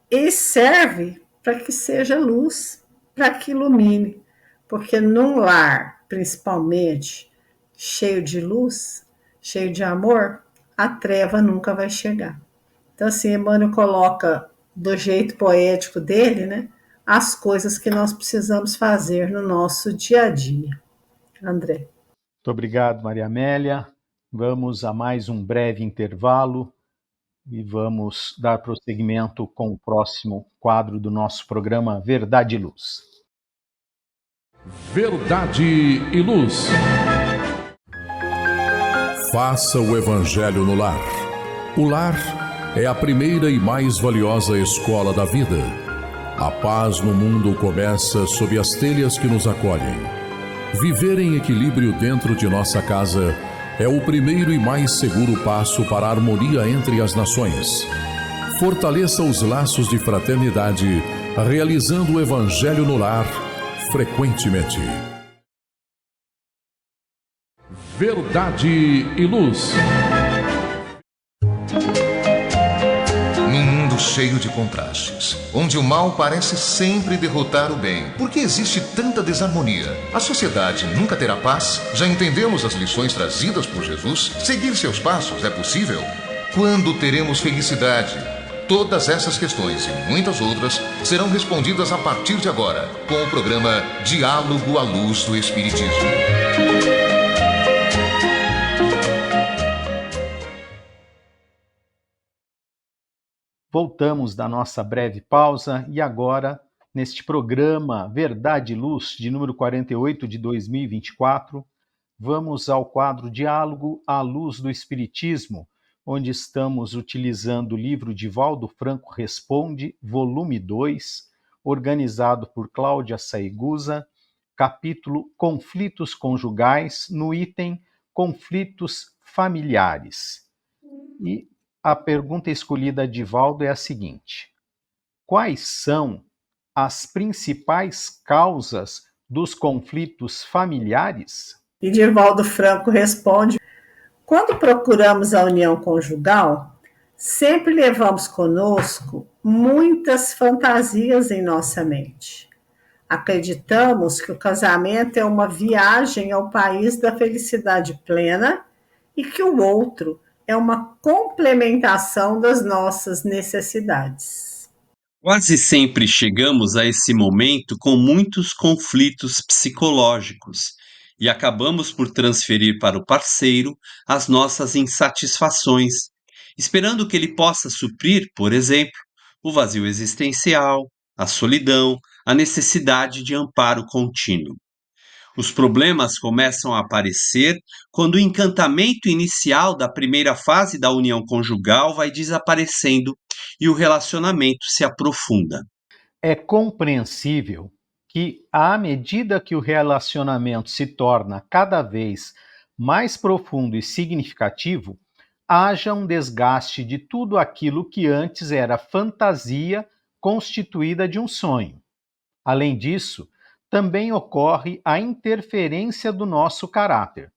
E serve para que seja luz, para que ilumine. Porque num lar, principalmente, cheio de luz, cheio de amor, a treva nunca vai chegar. Então, assim, Emmanuel coloca do jeito poético dele, né, as coisas que nós precisamos fazer no nosso dia a dia. André. Muito obrigado, Maria Amélia. Vamos a mais um breve intervalo e vamos dar prosseguimento com o próximo quadro do nosso programa Verdade e Luz. Verdade e Luz. Faça o Evangelho no lar. O lar é a primeira e mais valiosa escola da vida. A paz no mundo começa sob as telhas que nos acolhem. Viver em equilíbrio dentro de nossa casa é o primeiro e mais seguro passo para a harmonia entre as nações. Fortaleça os laços de fraternidade, realizando o Evangelho no lar frequentemente. Verdade e Luz. Num mundo cheio de contrastes, onde o mal parece sempre derrotar o bem, por que existe tanta desarmonia? A sociedade nunca terá paz? Já entendemos as lições trazidas por Jesus? Seguir seus passos é possível? Quando teremos felicidade? Todas essas questões e muitas outras serão respondidas a partir de agora, com o programa Diálogo à Luz do Espiritismo. Voltamos da nossa breve pausa e agora, neste programa Verdade e Luz, de número 48 de 2024, vamos ao quadro Diálogo à Luz do Espiritismo, onde estamos utilizando o livro Divaldo Franco Responde, volume 2, organizado por Cláudia Saigusa, capítulo Conflitos Conjugais, no item Conflitos Familiares. E a pergunta escolhida a Divaldo é a seguinte: quais são as principais causas dos conflitos familiares? E Divaldo Franco responde: quando procuramos a união conjugal, sempre levamos conosco muitas fantasias em nossa mente. Acreditamos que o casamento é uma viagem ao país da felicidade plena e que o outro é uma complementação das nossas necessidades. Quase sempre chegamos a esse momento com muitos conflitos psicológicos e acabamos por transferir para o parceiro as nossas insatisfações, esperando que ele possa suprir, por exemplo, o vazio existencial, a solidão, a necessidade de amparo contínuo. Os problemas começam a aparecer quando o encantamento inicial da primeira fase da união conjugal vai desaparecendo e o relacionamento se aprofunda. É compreensível que, à medida que o relacionamento se torna cada vez mais profundo e significativo, haja um desgaste de tudo aquilo que antes era fantasia constituída de um sonho. Além disso, também ocorre a interferência do nosso caráter.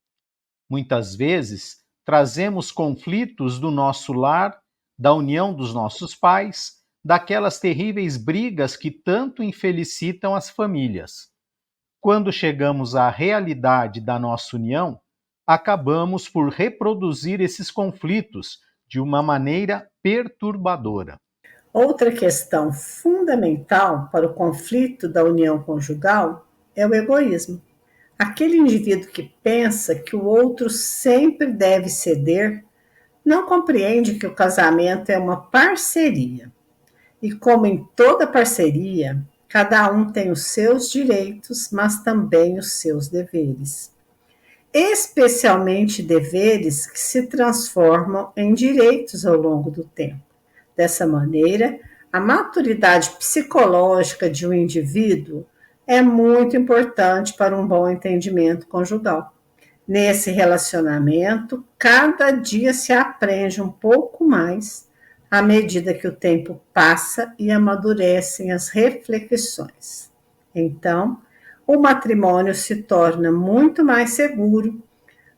Muitas vezes, trazemos conflitos do nosso lar, da união dos nossos pais, daquelas terríveis brigas que tanto infelicitam as famílias. Quando chegamos à realidade da nossa união, acabamos por reproduzir esses conflitos de uma maneira perturbadora. Outra questão fundamental para o conflito da união conjugal é o egoísmo. Aquele indivíduo que pensa que o outro sempre deve ceder não compreende que o casamento é uma parceria. E como em toda parceria, cada um tem os seus direitos, mas também os seus deveres. Especialmente deveres que se transformam em direitos ao longo do tempo. Dessa maneira, a maturidade psicológica de um indivíduo é muito importante para um bom entendimento conjugal. Nesse relacionamento, cada dia se aprende um pouco mais à medida que o tempo passa e amadurecem as reflexões. Então, o matrimônio se torna muito mais seguro,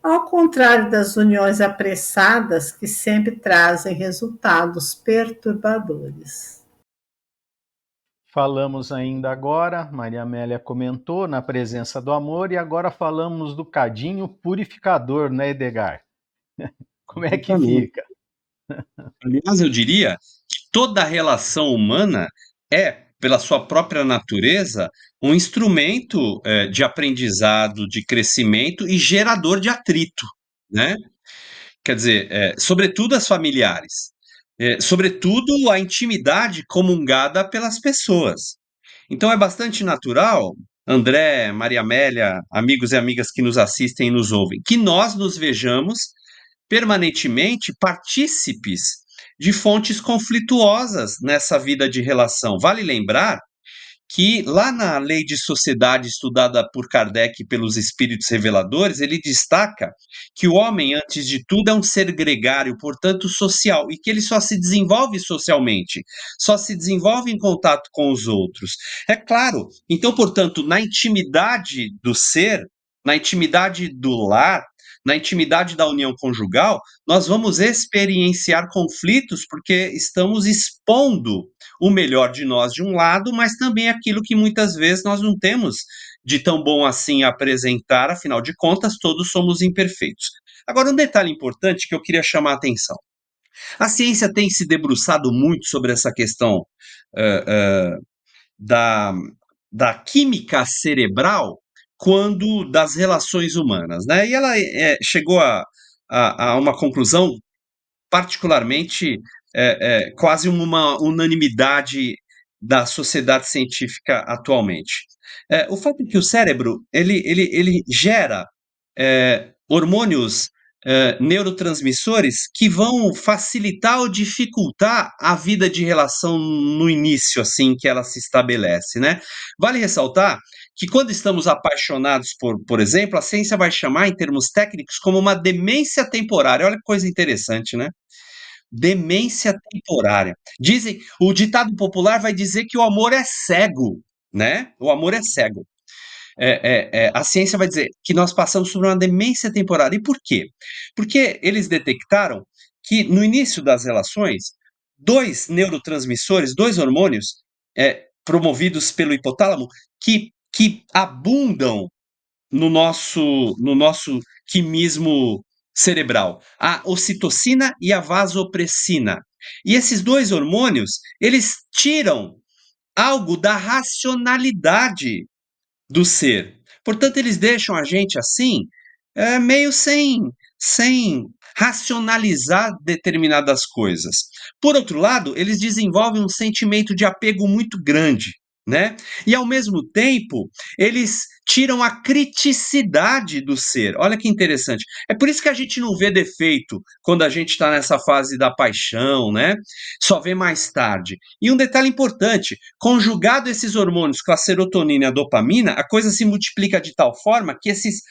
ao contrário das uniões apressadas que sempre trazem resultados perturbadores. Falamos ainda agora, Maria Amélia comentou, na presença do amor, e agora falamos do cadinho purificador, né, Edgar? Como é que fica? Aliás, eu diria que toda relação humana é, pela sua própria natureza, um instrumento de aprendizado, de crescimento e gerador de atrito, né? Quer dizer, sobretudo as familiares, sobretudo a intimidade comungada pelas pessoas. Então é bastante natural, André, Maria Amélia, amigos e amigas que nos assistem e nos ouvem, que nós nos vejamos permanentemente partícipes de fontes conflituosas nessa vida de relação. Vale lembrar que lá na Lei de Sociedade, estudada por Kardec e pelos espíritos reveladores, ele destaca que o homem, antes de tudo, é um ser gregário, portanto social, e que ele só se desenvolve socialmente, só se desenvolve em contato com os outros. É claro, então, portanto, na intimidade do ser, na intimidade do lar, na intimidade da união conjugal, nós vamos experienciar conflitos porque estamos expondo o melhor de nós de um lado, mas também aquilo que muitas vezes nós não temos de tão bom assim a apresentar, afinal de contas, todos somos imperfeitos. Agora, um detalhe importante que eu queria chamar a atenção. A ciência tem se debruçado muito sobre essa questão da, da química cerebral quando das relações humanas, né? E ela chegou a uma conclusão particularmente quase uma unanimidade da sociedade científica atualmente. O fato é que o cérebro ele gera hormônios neurotransmissores que vão facilitar ou dificultar a vida de relação no início, assim, que ela se estabelece, né? Vale ressaltar que quando estamos apaixonados por exemplo, a ciência vai chamar, em termos técnicos, como uma demência temporária. Olha que coisa interessante, né? Demência temporária. Dizem, o ditado popular vai dizer que o amor é cego, né? O amor é cego. A ciência vai dizer que nós passamos por uma demência temporária. E por quê? Porque eles detectaram que no início das relações, dois neurotransmissores, dois hormônios promovidos pelo hipotálamo, que abundam no nosso quimismo cerebral, a ocitocina e a vasopressina. E esses dois hormônios, eles tiram algo da racionalidade do ser. Portanto, eles deixam a gente assim, meio sem racionalizar determinadas coisas. Por outro lado, eles desenvolvem um sentimento de apego muito grande, né? E ao mesmo tempo, eles tiram a criticidade do ser. Olha que interessante. É por isso que a gente não vê defeito quando a gente está nessa fase da paixão, né? Só vê mais tarde. E um detalhe importante: conjugado esses hormônios com a serotonina e a dopamina, a coisa se multiplica de tal forma que esses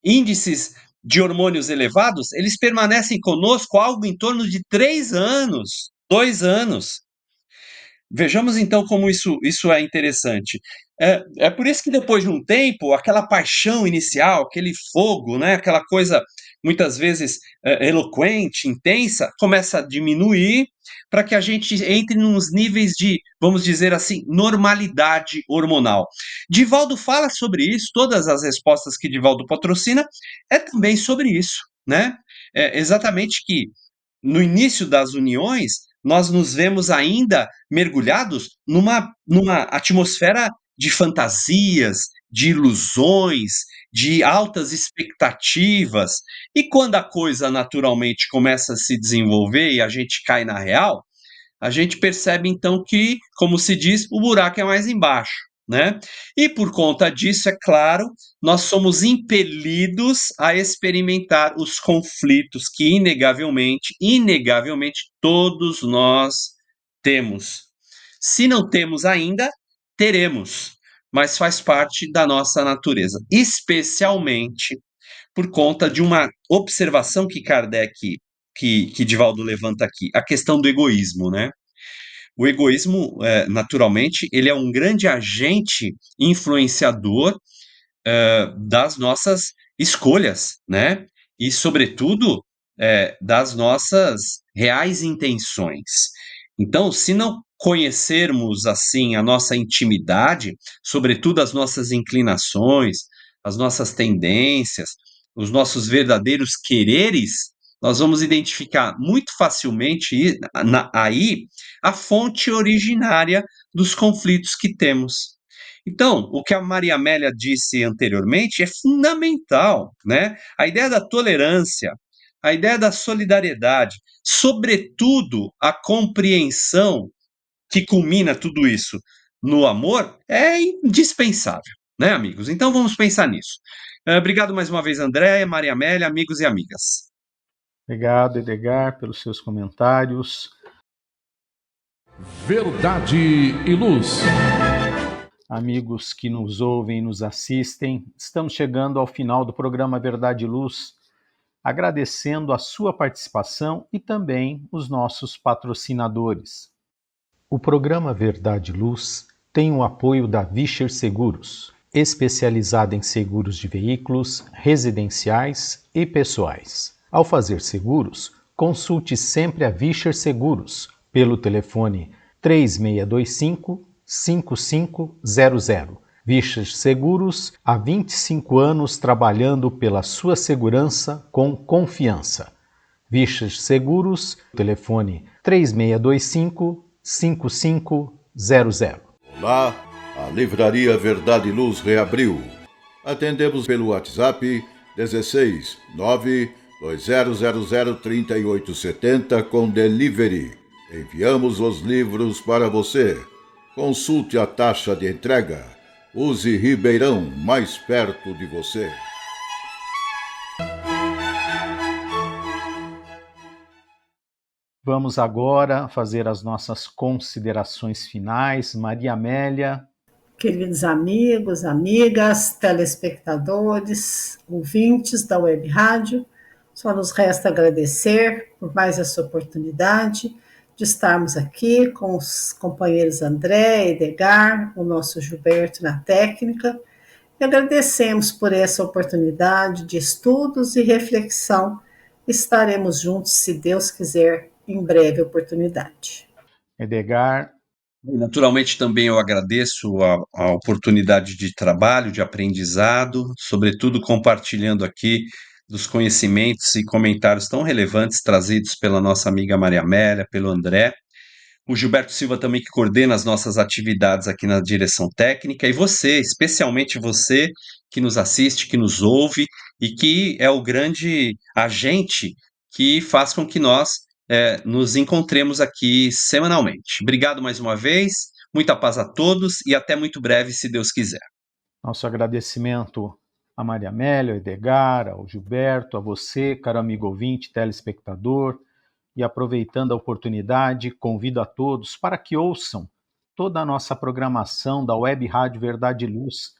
índices de hormônios elevados, eles permanecem conosco algo em torno de 3 anos, 2 anos. Vejamos então como isso é interessante. É por isso que depois de um tempo, aquela paixão inicial, aquele fogo, né, aquela coisa muitas vezes eloquente, intensa, começa a diminuir para que a gente entre nos níveis de, vamos dizer assim, normalidade hormonal. Divaldo fala sobre isso, todas as respostas que Divaldo patrocina é também sobre isso, né? Exatamente que no início das uniões, nós nos vemos ainda mergulhados numa atmosfera de fantasias, de ilusões, de altas expectativas. E quando a coisa naturalmente começa a se desenvolver e a gente cai na real, a gente percebe então que, como se diz, o buraco é mais embaixo, né? E por conta disso, é claro, nós somos impelidos a experimentar os conflitos que inegavelmente todos nós temos. Se não temos ainda, teremos, mas faz parte da nossa natureza, especialmente por conta de uma observação que Kardec, que Divaldo levanta aqui, a questão do egoísmo, né? O egoísmo, naturalmente, ele é um grande agente influenciador das nossas escolhas, né? E, sobretudo, das nossas reais intenções. Então, se não conhecermos assim a nossa intimidade, sobretudo as nossas inclinações, as nossas tendências, os nossos verdadeiros quereres, nós vamos identificar muito facilmente aí a fonte originária dos conflitos que temos. Então, o que a Maria Amélia disse anteriormente é fundamental, né? A ideia da tolerância, a ideia da solidariedade, sobretudo a compreensão que culmina tudo isso no amor, é indispensável, né, amigos? Então vamos pensar nisso. Obrigado mais uma vez, André, Maria Amélia, amigos e amigas. Obrigado, Edgar, pelos seus comentários. Verdade e Luz. amigos que nos ouvem e nos assistem. Estamos chegando ao final do programa Verdade e Luz, agradecendo a sua participação e também os nossos patrocinadores. O programa Verdade e Luz tem o apoio da Vischer Seguros, especializada em seguros de veículos, residenciais e pessoais. Ao fazer seguros, consulte sempre a Vischer Seguros pelo telefone 3625-5500. Vischer Seguros, há 25 anos trabalhando pela sua segurança com confiança. Vischer Seguros, telefone 3625-5500. Olá, a Livraria Verdade e Luz reabriu. Atendemos pelo WhatsApp 16 920003870 com delivery. Enviamos os livros para você. Consulte a taxa de entrega. Use Ribeirão, mais perto de você. Vamos agora fazer as nossas considerações finais. Maria Amélia. Queridos amigos, amigas, telespectadores, ouvintes da Web Rádio, só nos resta agradecer por mais essa oportunidade de estarmos aqui com os companheiros André, Edgar, o nosso Gilberto na técnica, e agradecemos por essa oportunidade de estudos e reflexão. Estaremos juntos, se Deus quiser, em breve oportunidade. Edgar. Naturalmente também eu agradeço a oportunidade de trabalho, de aprendizado, sobretudo compartilhando aqui dos conhecimentos e comentários tão relevantes trazidos pela nossa amiga Maria Amélia, pelo André, o Gilberto Silva também que coordena as nossas atividades aqui na direção técnica, e você, especialmente você que nos assiste, que nos ouve e que é o grande agente que faz com que nós nos encontremos aqui semanalmente. Obrigado mais uma vez, muita paz a todos e até muito breve, se Deus quiser. Nosso agradecimento a Maria Amélia, ao Edgar, ao Gilberto, a você, caro amigo ouvinte, telespectador, e aproveitando a oportunidade, convido a todos para que ouçam toda a nossa programação da Web Rádio Verdade e Luz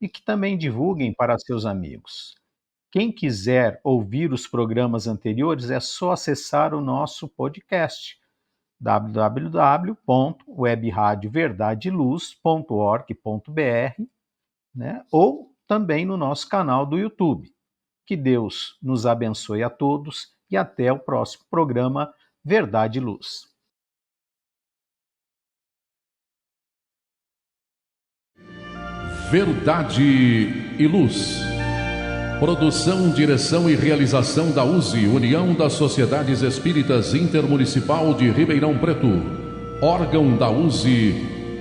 e que também divulguem para seus amigos. Quem quiser ouvir os programas anteriores é só acessar o nosso podcast www.webradioverdadeluz.org.br, né? Ou também no nosso canal do YouTube. Que Deus nos abençoe a todos e até o próximo programa Verdade e Luz. Verdade e Luz. Produção, direção e realização da USE, União das Sociedades Espíritas Intermunicipal de Ribeirão Preto. Órgão da USE,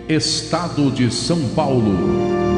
Estado de São Paulo.